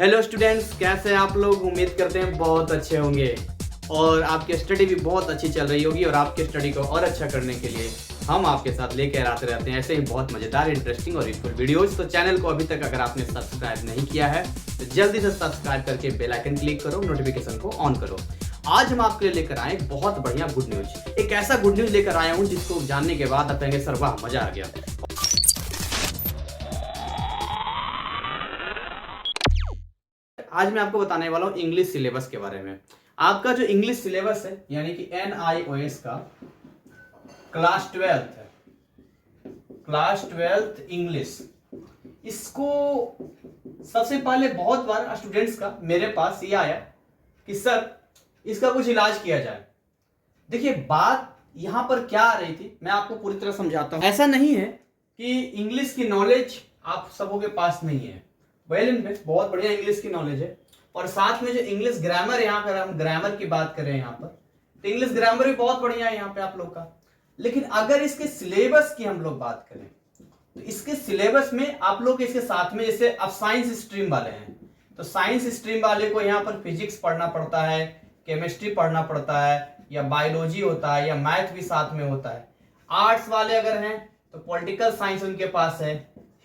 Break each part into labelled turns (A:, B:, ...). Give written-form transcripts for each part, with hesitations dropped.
A: Hello students, कैसे हैं आप लोग। उम्मीद करते हैं बहुत अच्छे होंगे और आपकी स्टडी भी बहुत अच्छी चल रही होगी। और आपके स्टडी को और अच्छा करने के लिए हम आपके साथ लेकर आते रहते हैं ऐसे ही बहुत मज़ेदार, इंटरेस्टिंग और यूजफुल वीडियोस। तो चैनल को अभी तक अगर आपने सब्सक्राइब नहीं किया है तो जल्दी से सब्सक्राइब करके बेल आइकन क्लिक करो, नोटिफिकेशन को ऑन करो। आज हम आपके लिए लेकर आए बहुत बढ़िया गुड न्यूज। एक ऐसा गुड न्यूज लेकर आया हूँ जिसको जानने के बाद आप कहेंगे सर वाह मजा आ गया। आज मैं आपको बताने वाला हूँ इंग्लिश सिलेबस के बारे में। आपका जो इंग्लिश सिलेबस है यानी कि NIOS का क्लास ट्वेल्थ इंग्लिश, इसको सबसे पहले बहुत बार स्टूडेंट्स का मेरे पास ये आया कि सर इसका कुछ इलाज किया जाए। देखिए बात यहां पर क्या आ रही थी मैं आपको पूरी तरह समझाता हूं। ऐसा नहीं है कि इंग्लिश की नॉलेज आप सबों के पास नहीं है, बहुत बढ़िया इंग्लिश की नॉलेज है। और साथ में जो इंग्लिश ग्रामर, यहाँ पर हम ग्रामर की बात करें यहाँ पर, तो इंग्लिश ग्रामर भी बहुत बढ़िया है यहाँ पे आप लोग का। लेकिन अगर इसके सिलेबस की हम लोग बात करें तो इसके सिलेबस में आप लोग इसके साथ में, जैसे अब साइंस स्ट्रीम वाले हैं तो साइंस स्ट्रीम वाले को यहाँ पर फिजिक्स पढ़ना पड़ता है, केमिस्ट्री पढ़ना पड़ता है, या बायोलॉजी होता है, या मैथ भी साथ में होता है। आर्ट्स वाले अगर हैं तो पॉलिटिकल साइंस उनके पास है,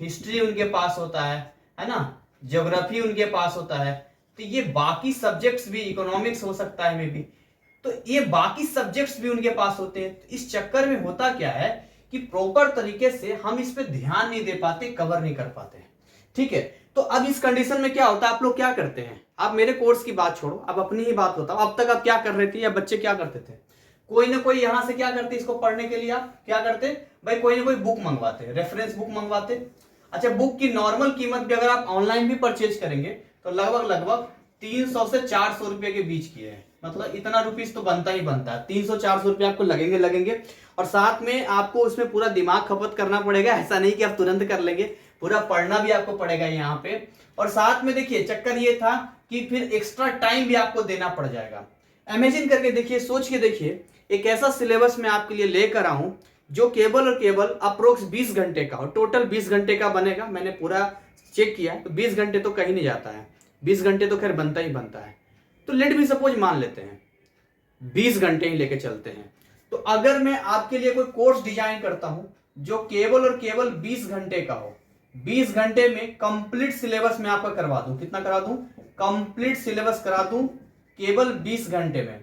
A: हिस्ट्री उनके पास होता है ना, ज्योग्राफी उनके पास होता है। तो ये बाकी सब्जेक्ट्स भी, इकोनॉमिक्स हो सकता है मे भी, तो ये बाकी सब्जेक्ट्स भी उनके पास होते हैं। तो इस चक्कर में होता क्या है कि प्रॉपर तरीके से हम इस पे ध्यान नहीं दे पाते, कवर नहीं कर पाते। ठीक है, तो अब इस कंडीशन में क्या होता है, आप लोग क्या करते हैं। आप मेरे कोर्स की बात छोड़ो, अब अपनी ही बात बताओ। अब तक आप क्या कर रहे थे या बच्चे क्या करते थे, कोई ना कोई यहां से क्या करते, इसको पढ़ने के लिए आप क्या करते भाई, कोई ना कोई बुक मंगवाते, रेफरेंस बुक मंगवाते। अच्छा, बुक की नॉर्मल कीमत भी अगर आप ऑनलाइन भी परचेज करेंगे तो लगभग 300 से 400 रुपए के बीच की है। मतलब इतना रुपीस तो बनता ही बनता है, 300-400 रुपए आपको लगेंगे। और साथ में आपको उसमें पूरा दिमाग खपत करना पड़ेगा। ऐसा नहीं कि आप तुरंत कर लेंगे, पूरा पढ़ना भी आपको पड़ेगा यहाँ पे। और साथ में देखिए चक्कर ये था कि फिर एक्स्ट्रा टाइम भी आपको देना पड़ जाएगा। इमेजिन करके देखिए, सोच के देखिए, एक ऐसा सिलेबस मैं आपके लिए लेकर आऊं जो केवल और केवल अप्रोक्स 20 घंटे का हो। टोटल 20 घंटे का बनेगा। मैंने पूरा चेक किया तो 20 घंटे तो कहीं नहीं जाता है, 20 घंटे तो खैर बनता ही बनता है। तो लेट भी सपोज मान लेते हैं 20 घंटे ही लेके चलते हैं। तो अगर मैं आपके लिए कोई कोर्स डिजाइन करता हूं जो केवल और केवल 20 घंटे का हो, 20 घंटे में कंप्लीट सिलेबस मैं आपका करवा दूं, कितना करा दूं, कंप्लीट सिलेबस करा दूं केवल 20 घंटे में।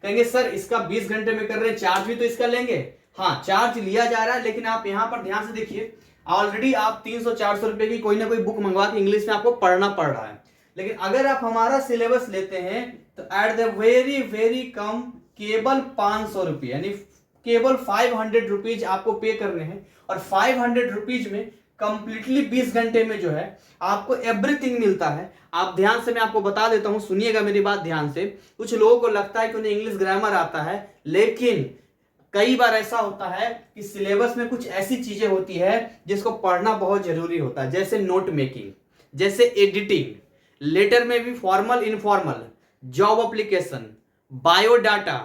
A: कहेंगे सर इसका 20 घंटे में कर रहे हैं, चार्ज भी तो इसका लेंगे। हाँ, चार्ज लिया जा रहा है, लेकिन आप यहां पर ध्यान से देखिए, ऑलरेडी आप 300-400 रुपए की कोई ना कोई बुक मंगवा के इंग्लिश में आपको पढ़ना पड़ रहा है। लेकिन अगर आप हमारा सिलेबस लेते हैं तो एट द वेरी वेरी कम केवल 500 रुपये, यानी केवल 500 रुपीज आपको पे करने हैं। और 500 रुपीज में कंप्लीटली 20 घंटे में जो है आपको एवरीथिंग मिलता है। आप ध्यान से, मैं आपको बता देता हूं, सुनिएगा मेरी बात ध्यान से। कुछ लोगों को लगता है कि उन्हें इंग्लिश ग्रामर आता है, लेकिन कई बार ऐसा होता है कि सिलेबस में कुछ ऐसी चीजें होती है जिसको पढ़ना बहुत जरूरी होता है, जैसे नोट मेकिंग, जैसे एडिटिंग, लेटर में भी formal informal, job application, biodata,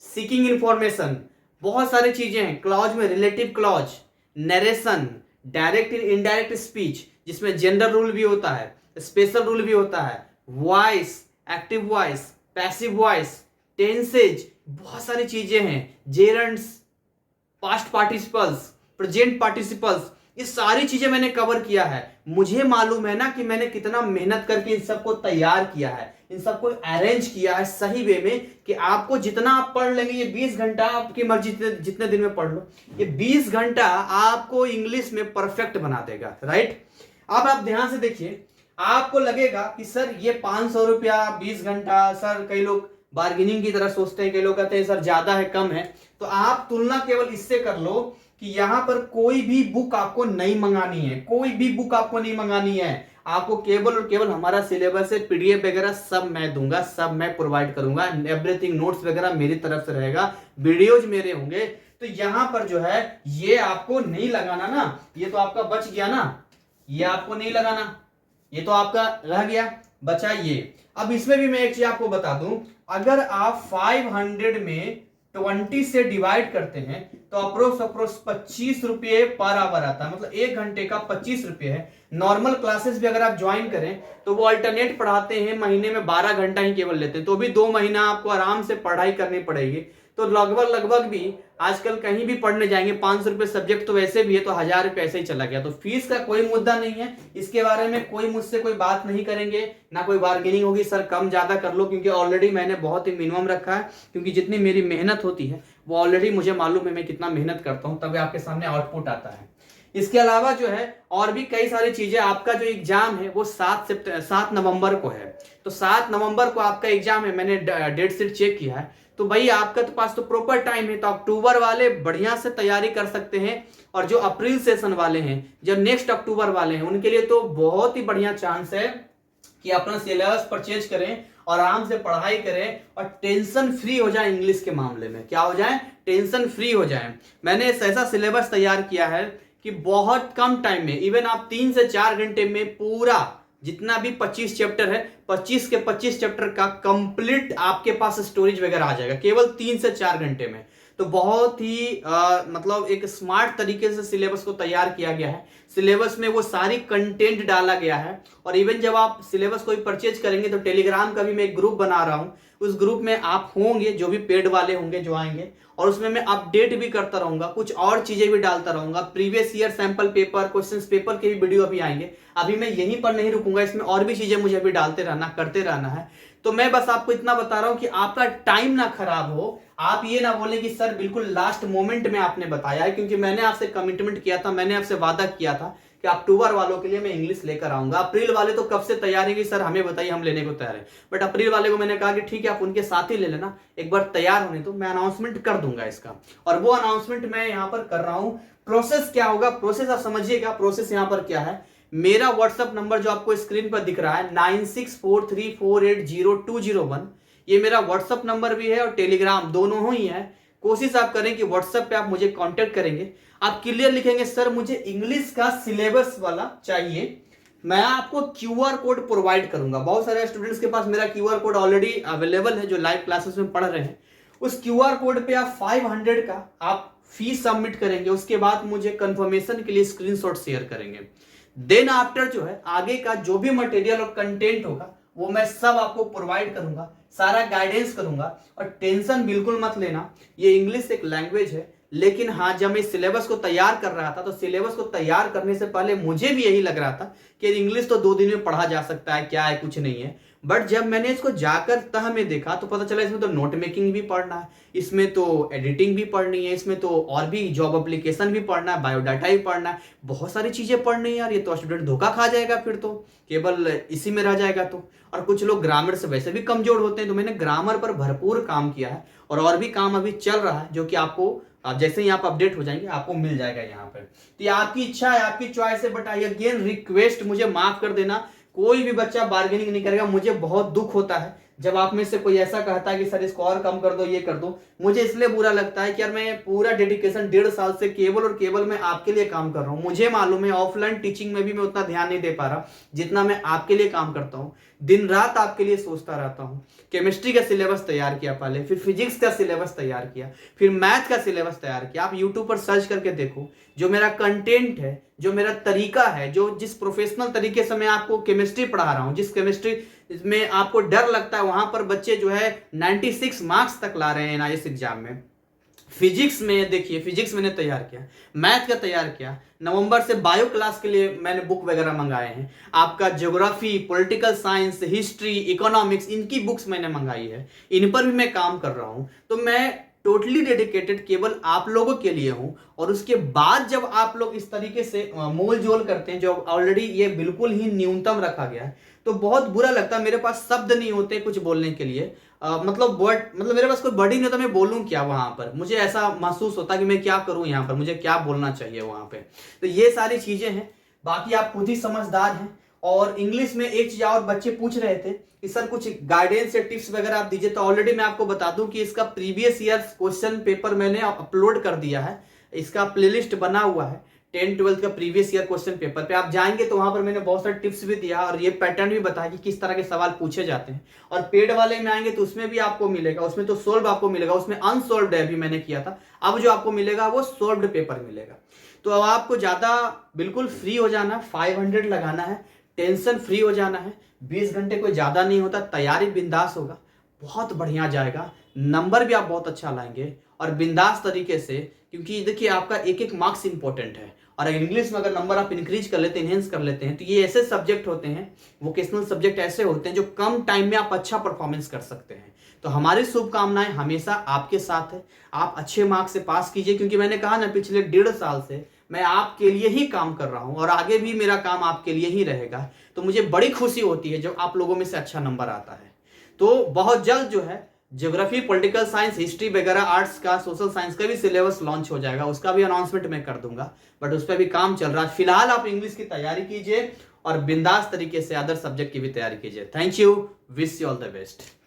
A: seeking information, बहुत सारी चीजें हैं। क्लॉज में relative clause, narration, direct indirect speech जिसमें जेंडर रूल भी होता है, स्पेशल रूल भी होता है, voice, active voice, passive voice, tenses, बहुत सारी चीजें हैं, जेरंड्स, पास्ट पार्टिसिपल्स, प्रेजेंट पार्टिसिपल्स, ये सारी चीजें मैंने कवर किया है। मुझे मालूम है ना कि मैंने कितना मेहनत करके इन सबको तैयार किया है, इन सबको अरेंज किया है सही वे में कि आपको जितना आप पढ़ लेंगे, ये 20 घंटा आपकी मर्जी जितने दिन में पढ़ लो, ये 20 घंटा आपको इंग्लिश में परफेक्ट बना देगा। राइट, अब आप ध्यान से देखिए, आपको लगेगा कि सर ये 500 रुपया 20 घंटा, सर कई लोग बार्गेनिंग की तरह सोचते हैं, कई लोग कहते हैं सर ज्यादा है कम है। तो आप तुलना केवल इससे कर लो कि यहां पर कोई भी बुक आपको नहीं मंगानी है, कोई भी बुक आपको नहीं मंगानी है। आपको केवल और केवल हमारा सिलेबस है, PDF वगैरह सब मैं दूंगा, सब मैं प्रोवाइड करूंगा, एवरीथिंग, नोट्स वगैरह मेरी तरफ से रहेगा, वीडियोज मेरे होंगे। तो यहां पर जो है ये आपको नहीं लगाना ना, ये तो आपका बच गया ना, ये आपको नहीं लगाना, ये तो आपका रह गया, बचा ये। अब इसमें भी मैं एक चीज आपको बता दूं, अगर आप 500 में 20 से डिवाइड करते हैं तो अप्रोक्स 25 रुपये पर आवर आता है, मतलब 1 घंटे का 25 रुपये है। नॉर्मल क्लासेस भी अगर आप ज्वाइन करें तो वो अल्टरनेट पढ़ाते हैं, महीने में 12 घंटा ही केवल लेते हैं, तो भी 2 महीना आपको आराम से पढ़ाई करनी पड़ेगी। तो लगभग भी आजकल कहीं भी पढ़ने जाएंगे 500 रुपये सब्जेक्ट तो वैसे भी है, तो 1000 रुपये ऐसे ही चला गया। तो फीस का कोई मुद्दा नहीं है, इसके बारे में कोई मुझसे कोई बात नहीं करेंगे, ना कोई बार्गेनिंग होगी सर कम ज्यादा कर लो, क्योंकि ऑलरेडी मैंने बहुत ही मिनिमम रखा है, क्योंकि जितनी मेरी मेहनत होती है वो ऑलरेडी मुझे मालूम है मैं कितना मेहनत करता हूँ, तब आपके सामने आउटपुट आता है। इसके अलावा जो है और भी कई सारी चीजें, आपका जो एग्जाम है वो 7 नवंबर को है, तो 7 नवंबर को आपका एग्जाम है। मैंने डेट शीट चेक किया है, तो भाई आपका तो पास तो प्रॉपर टाइम है, तो अक्टूबर वाले बढ़िया से तैयारी कर सकते हैं, और जो अप्रैल सेशन वाले हैं, जो नेक्स्ट अक्टूबर वाले हैं, उनके लिए तो बहुत ही बढ़िया चांस है कि अपना सिलेबस परचेज करें और आराम से पढ़ाई करें और टेंशन फ्री हो जाए। इंग्लिश के मामले में क्या हो जाए, टेंशन फ्री हो जाए। मैंने ऐसा सिलेबस तैयार किया है कि बहुत कम टाइम में, इवन आप 3 से 4 घंटे में पूरा जितना भी 25 चैप्टर है, 25 के 25 चैप्टर का कंप्लीट आपके पास स्टोरेज वगैरह आ जाएगा केवल 3 से 4 घंटे में। तो बहुत ही मतलब एक स्मार्ट तरीके से सिलेबस को तैयार किया गया है। सिलेबस में वो सारी कंटेंट डाला गया है, और इवन जब आप सिलेबस को परचेज करेंगे तो टेलीग्राम का भी मैं एक ग्रुप बना रहा हूँ, उस ग्रुप में आप होंगे जो भी पेड वाले होंगे जो आएंगे, और उसमें मैं अपडेट भी करता रहूंगा, कुछ और चीजें भी डालता रहूंगा। Previous year sample paper, questions paper के भी वीडियो अभी आएंगे। अभी मैं यहीं पर नहीं रुकूंगा, इसमें और भी चीजें मुझे अभी डालते रहना, करते रहना है। तो मैं बस आपको इतना बता रहा हूं कि आपका टाइम ना खराब हो, आप ये ना बोले कि सर बिल्कुल लास्ट मोमेंट में आपने बताया है, क्योंकि मैंने आपसे कमिटमेंट किया था, मैंने आपसे वादा किया था कि अक्टूबर वालों के लिए मैं इंग्लिश लेकर आऊंगा। अप्रैल वाले तो कब से तैयार है कि सर हमें बताइए, हम लेने को तैयार है, बट अप्रैल वाले को मैंने कहा कि ठीक है आप उनके साथ ही ले लेना, एक बार तैयार होने तो मैं अनाउंसमेंट कर दूंगा इसका। और वो अनाउंसमेंट मैं यहाँ पर कर रहा हूँ। प्रोसेस क्या होगा, प्रोसेस आप समझिएगा। प्रोसेस यहाँ पर क्या है, मेरा व्हाट्सएप नंबर जो आपको स्क्रीन पर दिख रहा है 9643480201, ये मेरा व्हाट्सएप नंबर भी है और टेलीग्राम दोनों ही है। कोशिश आप करें कि व्हाट्सएप पे आप मुझे कांटेक्ट करेंगे, आप क्लियर लिखेंगे सर मुझे इंग्लिश का सिलेबस वाला चाहिए, मैं आपको क्यूआर कोड प्रोवाइड करूंगा। बहुत सारे स्टूडेंट्स के पास मेरा क्यूआर कोड ऑलरेडी अवेलेबल है जो लाइव क्लासेस में पढ़ रहे हैं। उस क्यूआर कोड पे आप 500 का आप फीस सबमिट करेंगे, उसके बाद मुझे कंफर्मेशन के लिए स्क्रीनशॉट शेयर करेंगे। देन आफ्टर जो है आगे का जो भी मटेरियल और कंटेंट होगा वो मैं सब आपको प्रोवाइड करूंगा, सारा गाइडेंस करूंगा। और टेंशन बिल्कुल मत लेना, ये इंग्लिश एक लैंग्वेज है, लेकिन हाँ जब मैं सिलेबस को तैयार कर रहा था तो सिलेबस को तैयार करने से पहले मुझे भी यही लग रहा था कि इंग्लिश तो 2 दिन में पढ़ा जा सकता है, क्या है कुछ नहीं है। बट जब मैंने इसको जाकर तह में देखा तो पता चला इसमें तो नोट मेकिंग भी पढ़ना है, इसमें तो एडिटिंग भी पढ़नी है, इसमें तो और भी जॉब एप्लीकेशन भी पढ़ना है, बायोडाटा भी पढ़ना है, बहुत सारी चीजें पढ़नी है यार। ये तो स्टूडेंट धोखा खा जाएगा, फिर तो केवल इसी में रह जाएगा। तो और कुछ लोग ग्रामर से वैसे भी कमजोर होते हैं, तो मैंने ग्रामर पर भरपूर काम किया है और भी काम अभी चल रहा है, जो कि आपको जैसे ही आप अपडेट हो जाएंगे आपको मिल जाएगा यहाँ पर। तो ये आपकी इच्छा है, आपकी चॉइस है, बट आई अगेन रिक्वेस्ट, मुझे माफ कर देना, कोई भी बच्चा बार्गेनिंग नहीं करेगा। मुझे बहुत दुख होता है जब आप में से कोई ऐसा कहता है कि सर इसको और कम कर दो, ये कर दो। मुझे इसलिए बुरा लगता है कि यार मैं पूरा डेडिकेशन 1.5 साल से केवल और केवल मैं आपके लिए काम कर रहा हूँ। मुझे मालूम है ऑफलाइन टीचिंग में भी मैं उतना ध्यान नहीं दे पा रहा जितना मैं आपके लिए काम करता हूँ। दिन रात आपके लिए सोचता रहता हूँ। केमिस्ट्री का सिलेबस तैयार किया पहले, फिर फिजिक्स का सिलेबस तैयार किया, फिर मैथ का सिलेबस तैयार किया। आप यूट्यूब पर सर्च करके देखो, जो मेरा कंटेंट है, जो मेरा तरीका है, जो जिस प्रोफेशनल तरीके से मैं आपको केमिस्ट्री पढ़ा रहा हूँ, जिस केमिस्ट्री में आपको डर लगता है वहां पर बच्चे जो है 96 मार्क्स तक ला रहे हैं एनआईएस एग्जाम में। फिजिक्स में देखिए, फिजिक्स मैंने तैयार किया, मैथ का तैयार किया, नवंबर से बायो क्लास के लिए मैंने बुक वगैरह मंगाए हैं। आपका geography, political science, history, economics, इनकी बुक्स मैंने मंगाई है, इन पर भी मैं काम कर रहा हूं। तो मैं टोटली डेडिकेटेड केवल आप लोगों के लिए हूं। और उसके बाद जब आप लोग इस तरीके से मोल जोल करते हैं, जो ऑलरेडी ये बिल्कुल ही न्यूनतम रखा गया है, तो बहुत बुरा लगता है। मेरे पास शब्द नहीं होते कुछ बोलने के लिए, मतलब मेरे पास कोई वर्ड ही नहीं होता, मैं बोलूं क्या वहां पर। मुझे ऐसा महसूस होता कि मैं क्या करूं यहाँ पर, मुझे क्या बोलना चाहिए वहां पे। तो ये सारी चीजें हैं, बाकी आप खुद ही समझदार हैं। और इंग्लिश में एक चीज और बच्चे पूछ रहे थे कि सर कुछ गाइडेंस या टिप्स वगैरह आप दीजिए, तो ऑलरेडी मैं आपको बता दूं कि इसका प्रीवियस ईयर क्वेश्चन पेपर मैंने अपलोड कर दिया है इसका प्लेलिस्ट बना हुआ है 10-12 का प्रीवियस ईयर क्वेश्चन पेपर पे। आप जाएंगे तो वहां पर मैंने बहुत सारे टिप्स भी दिया और ये पैटर्न भी बताया कि किस तरह के सवाल पूछे जाते हैं। और पेड वाले में आएंगे तो उसमें भी आपको मिलेगा, उसमें तो सोल्व आपको मिलेगा, उसमें अनसोल्व्ड है अभी मैंने किया था, अब जो आपको मिलेगा वो सोल्व्ड पेपर मिलेगा। तो अब आपको ज्यादा बिल्कुल फ्री हो जाना, 500 लगाना है, टेंशन फ्री हो जाना है, 20 घंटे कोई ज्यादा नहीं होता, तैयारी बिंदास होगा, बहुत बढ़िया जाएगा, नंबर भी आप बहुत अच्छा लाएंगे और बिंदास तरीके से। क्योंकि देखिए आपका एक एक मार्क्स इंपॉर्टेंट है, और इंग्लिश में अगर नंबर आप इंक्रीज कर लेते हैं, इनहेंस कर लेते हैं, तो ये ऐसे सब्जेक्ट होते हैं, वोकेशनल सब्जेक्ट ऐसे होते हैं जो कम टाइम में आप अच्छा परफॉर्मेंस कर सकते हैं। तो हमारी शुभकामनाएं हमेशा आपके साथ है, आप अच्छे मार्क्स से पास कीजिए, क्योंकि मैंने कहा ना पिछले 1.5 साल से मैं आपके लिए ही काम कर रहा हूं और आगे भी मेरा काम आपके लिए ही रहेगा। तो मुझे बड़ी खुशी होती है जब आप लोगों में से अच्छा नंबर आता है। तो बहुत जल्द जो है ज्योग्राफी, पॉलिटिकल साइंस, हिस्ट्री वगैरह, आर्ट्स का, सोशल साइंस का भी सिलेबस लॉन्च हो जाएगा, उसका भी अनाउंसमेंट मैं कर दूंगा, बट उस पर भी काम चल रहा है। फिलहाल आप इंग्लिश की तैयारी कीजिए और बिंदास तरीके से अदर सब्जेक्ट की भी तैयारी कीजिए। Thank you, wish you all the best.